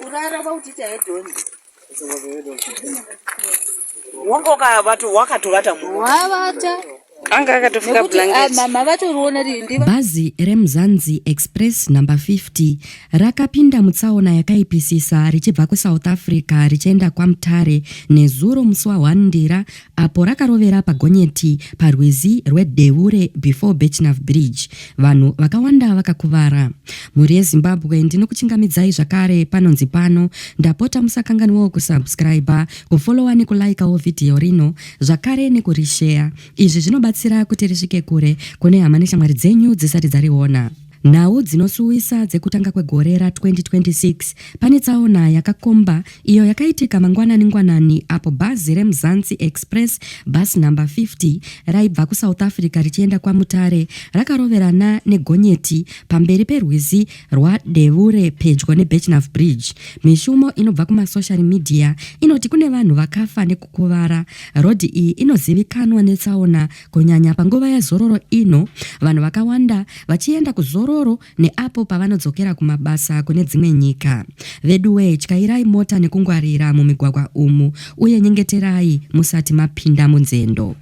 kurara kwautita hedoni wangoka watu wakatovata wavata anga akatofika blanket mama vatoriona rindi bhazi remuzanzi express number 50 rakapinda mutsaona yakaipisisa richibva kuSouth Africa richienda kwaMutare nezuro musi wa1 Ndira apo rakarovera pagonyeti parwizi rweDeure before Bethnaf Bridge. Vanhu vakawanda vakakuvara. Mhuri yeZimbabwe ndinokuchingamidzai zvakare panonzi pano ndapota musakanganwawo kusubscribe, kufollowa nekulikewo vhidhiyo rino zvakare nekurishare. Izvi zvinobatsira kuti risvike kure kune hama neshamwari dzenyu dzisati dzariona. Nhau dzinosuwisa dzekutanga kwegore ra2026 pane tsaona yakakomba iyo yakaitika mangwanani apo bhazi remuzanzi express bus number 50 raibva kuSouth Africa richienda kwaMutare rakaroverana negonyeti pamberi perwizi rwaDeure pedyo neBethnaf Bridge. Mishumo inobva kumasocial media inoti kune vanhu vakafa nekukuvara. Rodhi iyi inozivikanwa netsaona kunyanya panguva yazororo ino, vanhu vakawanda vachienda kuzororo neapo pavanodzokera kumabasa kune dzimwe nyika. Veduwe, tyairai mota nekungwarira mumigwagwa umu uye nyengeterai musati mapinda munzendo.